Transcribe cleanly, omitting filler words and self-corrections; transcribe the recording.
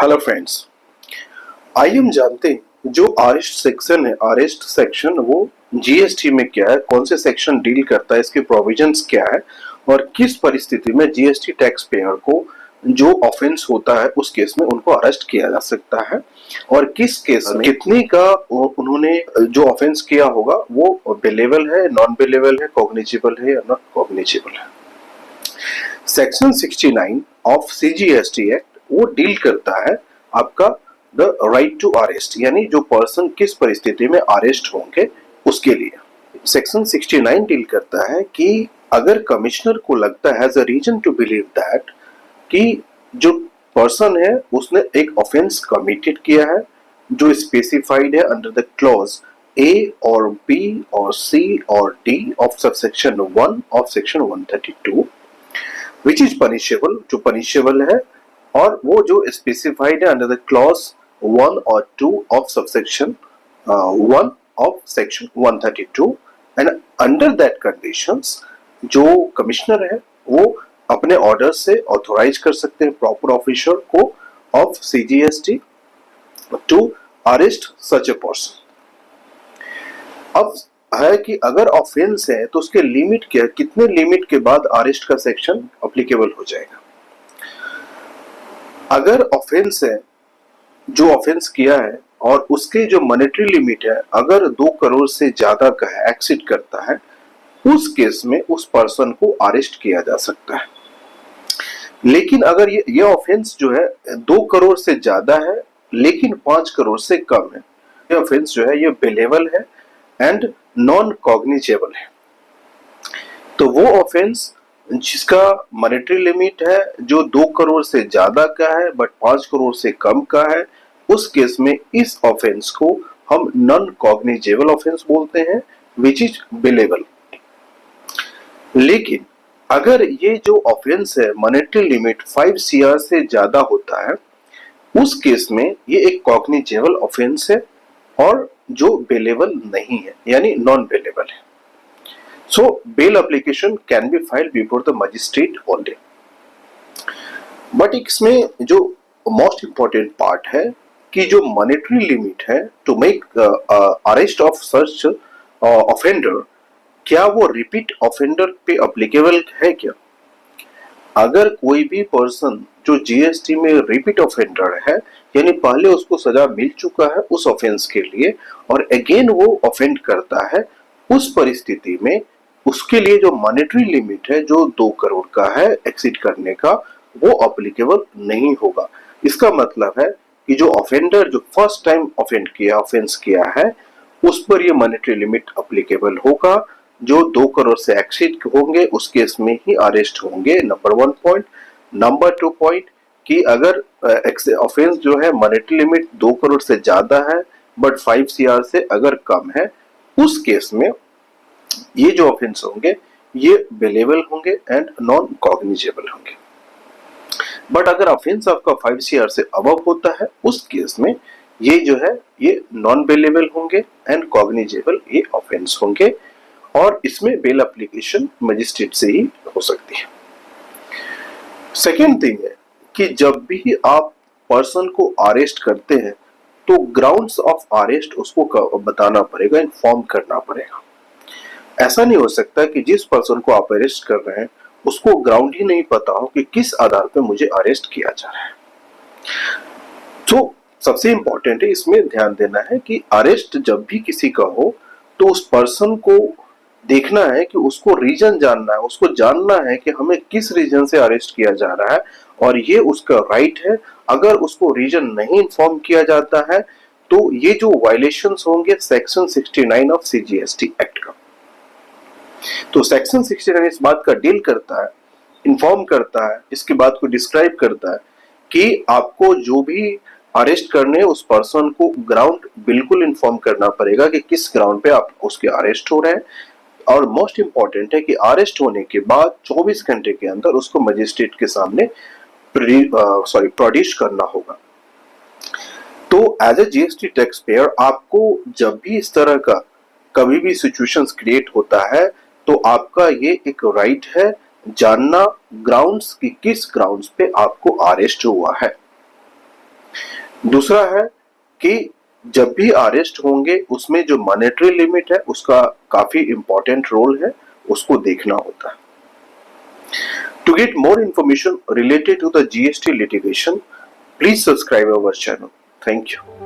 Hello friends, आइए हम जानते हैं जो अरेस्ट सेक्शन है। अरेस्ट सेक्शन वो जीएसटी में क्या है, कौन से सेक्शन डील करता है, इसके प्रोविजंस क्या है और किस परिस्थिति में जीएसटी टैक्स पेयर को जो ऑफेंस होता है उस केस में उनको अरेस्ट किया जा सकता है और किस केस में कितने का उन्होंने जो ऑफेंस किया होगा वो बेलेबल है, नॉन बेलेबल है, कॉग्निजेबल है या नॉट कॉग्निजेबल है। सेक्शन 69 ऑफ सीजीएसटी एक्ट वो डील करता है आपका द राइट टू अरेस्ट, यानी जो पर्सन किस परिस्थिति में अरेस्ट होंगे उसके लिए। सेक्शन 69 डील करता है कि अगर कमिश्नर को लगता है as a reason to believe that कि जो पर्सन है उसने एक ऑफेंस कमिटेड किया है जो स्पेसिफाइड है अंडर द क्लॉज ए और बी और सी और D of subsection 1 of section 132 which is punishable, जो पनिशेबल है, और वो जो स्पेसिफाइड है अंडर द क्लॉज 1 और 2 of subsection 1 of section 132 and under that conditions जो कमिश्नर है वो अपने ऑर्डर से ऑथोराइज कर सकते हैं प्रॉपर ऑफिसर को of CGST to arrest such a person. अब है कि अगर ऑफेंस है तो उसके लिमिट क्या, कितने लिमिट के बाद अरेस्ट का सेक्शन अप्लीकेबल हो जाएगा। अगर ऑफेंस है, जो ऑफेंस किया है और उसके जो मॉनेटरी लिमिट है अगर 2 करोड़ से ज्यादा का है, एक्सीड करता है, उस केस में उस पर्सन को अरेस्ट किया जा सकता है। लेकिन अगर ये ऑफेंस जो है 2 करोड़ से ज्यादा है लेकिन 5 करोड़ से कम है, ये ऑफेंस जो है ये बेलेबल है एंड नॉन कॉग्निजेबल है। तो वो ऑफेंस जिसका मॉनेटरी लिमिट है जो 2 करोड़ से ज्यादा का है बट 5 करोड़ से कम का है, उस केस में इस ऑफेंस को हम नॉन कॉग्निजेबल ऑफेंस बोलते हैं विच इज बेलेबल। लेकिन अगर ये जो ऑफेंस है मॉनेटरी लिमिट 5 CR से ज्यादा होता है, उस केस में ये एक कॉग्निजेबल ऑफेंस है और जो बेलेबल नहीं है, यानी नॉन बेलेबल है। So bail application can be filed before the magistrate only. But इसमें जो मोस्ट इंपॉर्टेंट पार्ट है कि जो मॉनेटरी लिमिट है to make arrest of such offender, क्या वो रिपीट ऑफेंडर पे एप्लीकेबल है क्या। अगर कोई भी पर्सन जो जीएसटी में रिपीट ऑफेंडर है, यानी पहले उसको सजा मिल चुका है उस ऑफेंस के लिए और अगेन वो ऑफेंड करता है, उस परिस्थिति में उसके लिए जो मॉनेटरी लिमिट है जो 2 करोड़ का है एक्सीड करने का, वो एप्लीकेबल नहीं होगा। इसका मतलब है कि जो ऑफेंडर जो फर्स्ट टाइम ऑफेंड किया, ऑफेंस किया है, उस पर ये मॉनेटरी लिमिट एप्लीकेबल होगा। जो 2 करोड़ से एक्सीड होंगे उस केस में ही अरेस्ट होंगे, नंबर 1 पॉइंट। नंबर 2 पॉइंट कि अगर ऑफेंस जो है मॉनेटरी लिमिट 2 करोड़ से ज्यादा है बट 5 CR से अगर कम है, उस केस में ये जो ऑफेंस होंगे ये बेलेबल होंगे एंड नॉन कॉग्निजेबल होंगे। बट अगर ऑफेंस आपका 5 CR से अबव होता है, उस केस में ये जो है ये नॉन बेलेबल होंगे एंड कॉग्निजेबल ये ऑफेंस होंगे और इसमें बेल एप्लीकेशन मजिस्ट्रेट से ही हो सकती है। सेकेंड थिंग है कि जब भी आप पर्सन को अरेस्ट करते हैं तो ग्राउंड्स ऑफ अरेस्ट उसको बताना पड़ेगा, इन्फॉर्म करना पड़ेगा। ऐसा नहीं हो सकता कि जिस पर्सन को आप अरेस्ट कर रहे हैं उसको ग्राउंड ही नहीं पता हो कि किस आधार पर मुझे अरेस्ट किया जा रहा है। तो सबसे इंपॉर्टेंट है इसमें ध्यान देना है कि अरेस्ट जब भी किसी का हो तो उस पर्सन को देखना है कि उसको रीजन जानना है, उसको जानना है कि हमें किस रीजन से अरेस्ट किया जा रहा है और ये उसका राइट है। अगर उसको रीजन नहीं इन्फॉर्म किया जाता है तो ये जो वायलेशंस होंगे सेक्शन 69 ऑफ सीजीएसटी एक्ट का, तो सेक्शन 69 इस बात का डील करता है, इन्फॉर्म करता है, इसकी बात को डिस्क्राइब करता है कि आपको जो भी अरेस्ट करने उस पर्सन को ग्राउंड बिल्कुल इन्फॉर्म करना पड़ेगा कि किस ग्राउंड पे आप उसके अरेस्ट हो रहे हैं। और मोस्ट इंपॉर्टेंट है कि अरेस्ट होने के बाद 24 घंटे के अंदर उसको मजिस्ट्रेट के सामने प्रोड्यूस करना होगा। तो as a GST taxpayer आपको जब भी इस तरह का कभी भी सिचुएशंस क्रिएट होता है तो आपका ये एक राइट है जानना ग्राउंड्स कि किस ग्राउंड्स पे आपको अरेस्ट हुआ है। दूसरा है कि जब भी अरेस्ट होंगे उसमें जो मॉनेटरी लिमिट है उसका काफी इंपॉर्टेंट रोल है, उसको देखना होता है। To get more information related to the GST litigation, please subscribe our channel. Thank you.